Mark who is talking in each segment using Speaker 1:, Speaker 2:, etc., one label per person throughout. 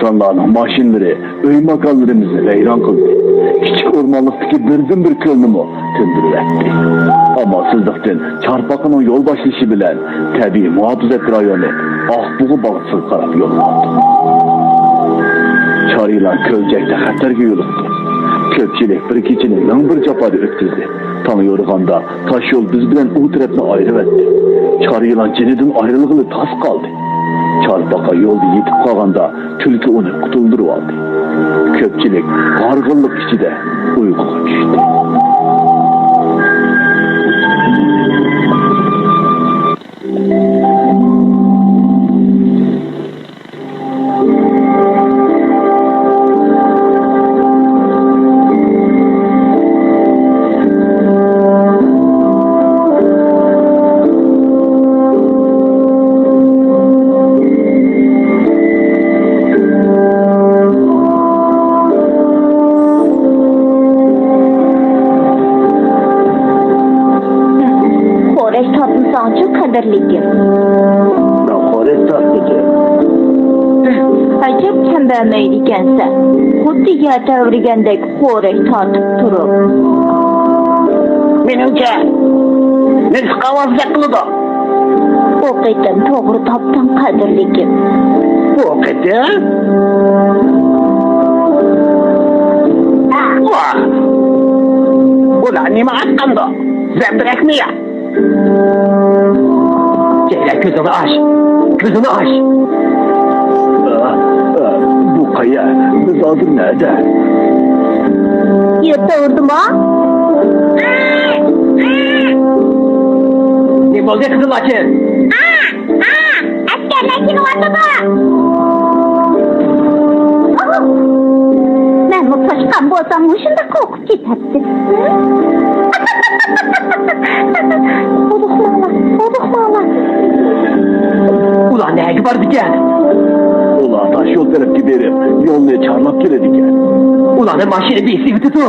Speaker 1: İnsanların maşinleri, öy makallarımızı veyran kıldı. Küçük ormanlıktaki birden bir kölünü mü tündürüvetti. Ama sizlikten çarpakının yol başlışı bilen tabi muhafızat rayonu Akbuğu bağıtsız taraf yol aldı. Çarıyla kölcekte xatarga yoluktu. Köpçilik bir keçini lang bir çapada ötküzdü. Tanı yoruganda taş yol biz bilen u tarafını ayrıvetti. Çarıyla cenedin ayrılığını tas kaldı. Çarpaka yolda yetip kalganda tülkü onu kutuldurup aldı. Köpçilik gargınlık içinde uykuga düştü.
Speaker 2: Kadirlikim.
Speaker 1: Nahoret tatlıcı.
Speaker 2: Acep tembelmeydi ekensen. Xuddi yer tevrigendek horek tartıp turup.
Speaker 3: Menimce nefs kavazda kılıdı.
Speaker 2: O qetin toğru taptan Kadirlikim.
Speaker 3: Bu kedi. Vah. Ulan nime atkandı. Zemdirek mi ya? Ceylan gözünü aç. Gözünü aç.
Speaker 1: Bu kaya biz hazır nerede?
Speaker 2: Yırtağırdım ha?
Speaker 3: Ne bolca kızıl açın.
Speaker 2: Askerlekin ortada. Ben bu taşkan bozan hoşunda kokup gidersin. Oduqmala.
Speaker 3: Ulan ne var diken?
Speaker 1: Ulan taş yol taraf giderim. Yoluna çarlap geledik ya.
Speaker 3: Ulanın maşini bir sivri tutu.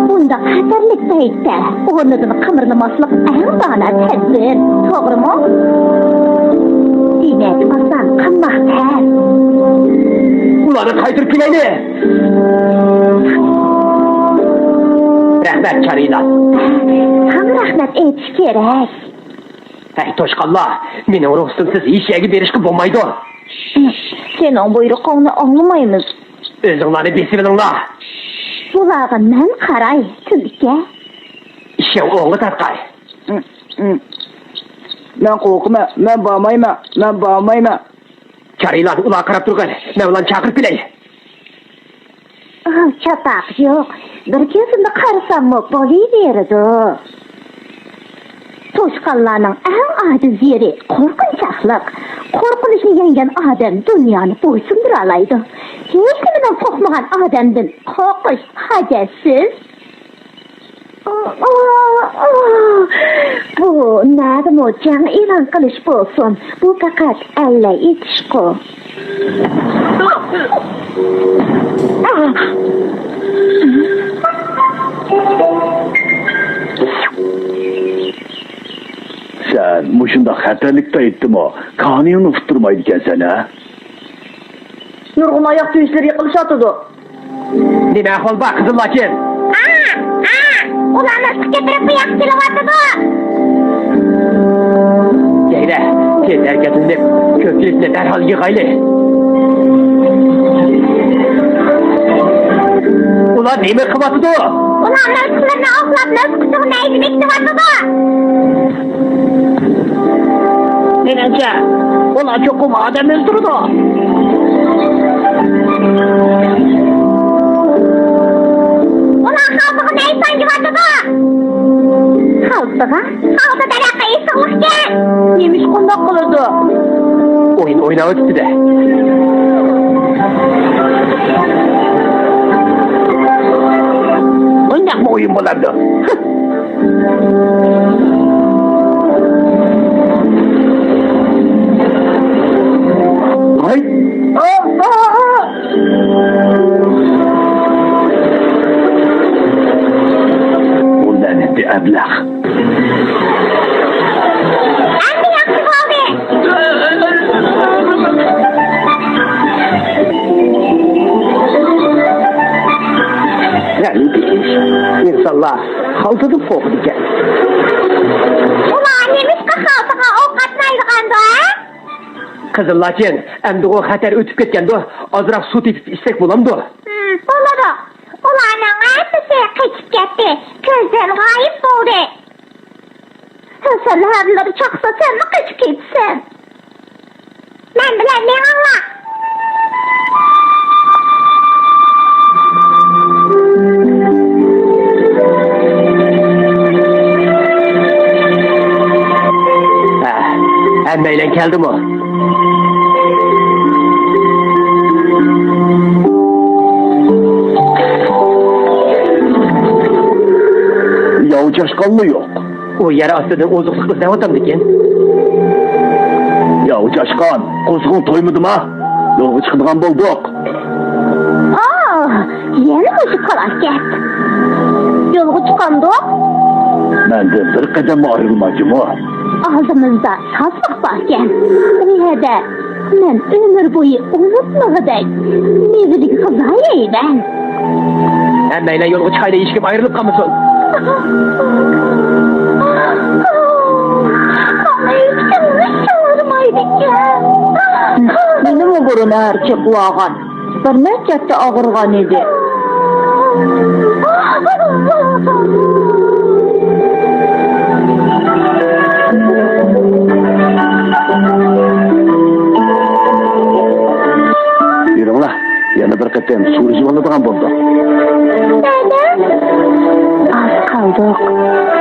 Speaker 2: Bunda xatarlik paytda o'rnidan qimirlamaslik eng bana tadbir, to'g'rimi? Demak, oson qilmoqda.
Speaker 3: Ulanı kaydır küleyni. Rahmet çarıyla.
Speaker 2: Ham rahmat aytish kerak.
Speaker 3: Hey toşqallar, mening ruhsizsiz hech yerga berishga bo'lmaydi.
Speaker 2: Sening buyruqingni anglamaymiz.
Speaker 3: O'zinglarni besibinglar.
Speaker 2: Qulog'i men qaray, tulka.
Speaker 3: Ishing o'ng'i tarqay.
Speaker 4: Men qo'rqma, men bormayman.
Speaker 3: Çarıylar ular qarab turgan. Men ularni chaqirib kelay.
Speaker 2: Chatoq yo'q. Bir ko'zimni qarasam bo'laveradi. Toshqonlarning eng ojiz yeri qo'rqinchoqlik. Qo'rqinchni yengan odam dunyoni bo'ysundira oladi. Hech nimadan qo'rqmagan odamdan qo'rqish hajatsiz. Bu nima jang e'lon qilish bo'lsin. Bu faqat alla etishqu.
Speaker 1: Sen muşunda xatarlikda etdim o. Kaniyonu tutturmaydı eken sen ha?
Speaker 4: Nurg'un oyoq tuyishlar yiqilishyotidi.
Speaker 3: Nima ahvol bor qizillokin?
Speaker 2: Ularni sutga kirib yo'q kelyapti.
Speaker 3: Jayra, tez harakatlanib, ko'pchilikni darhol yig'ayli. Ular nima qilyapti?
Speaker 2: Ular narsalarni oqlab, kuchug'ini aytib ketyapti.
Speaker 3: Menimcha, ular cho'qim odam o'ldirdi.
Speaker 2: Ular xalqini aytsangizyapti. Xalqiga? Xalqi daraqa esinlikka. Nemish qundoq qiladi?
Speaker 3: O'yin o'ynab o'tibdi-da. O'ynaqmi o'yin bo'lardi?
Speaker 1: Ay! Bu lanetli ablah.
Speaker 2: Endi yaxshi bo'ldi.
Speaker 4: altıdım koklayacak.
Speaker 2: Ulan nemişka haltığa ovqatlaydıqanda, ha?
Speaker 3: Kızıllacın, emdi o xatar ötüp ketgende, azırak su tepip içsek bulamdı.
Speaker 2: Boladı. Ulanın hepsi kaçıp gitti. Közden gayip oldu. Sen harları çaksa sen mi kaçıp gitsin? Ben bilen ne anla?
Speaker 3: Emmeyle geldi mi?
Speaker 1: Yağı caşkanlı yok.
Speaker 3: O yere asıdın ozuklıklı ne adam diken?
Speaker 1: Yağı caşkan, kozgun toymadım ha. Yolga çıkıdığan bulduk.
Speaker 2: Yeni hoşu felaket. Yolgu çıkandı.
Speaker 1: Menden bir kadem ayrılmacım ha.
Speaker 2: Ağzımızda sazlık varken. Nihede men ömür boyu unutmağıday. Nevilik kızayı ben.
Speaker 3: Emmeyle yolgu çıkayla işkim ayrılıp kalmasın.
Speaker 2: Ama hiç çağırmaydı ya.
Speaker 4: Benim o burun erkek uağan. Bir meçette ağırgan idi.
Speaker 1: Yürü la, yana bir kadem su rizivanı buldu.
Speaker 2: Az kaldık.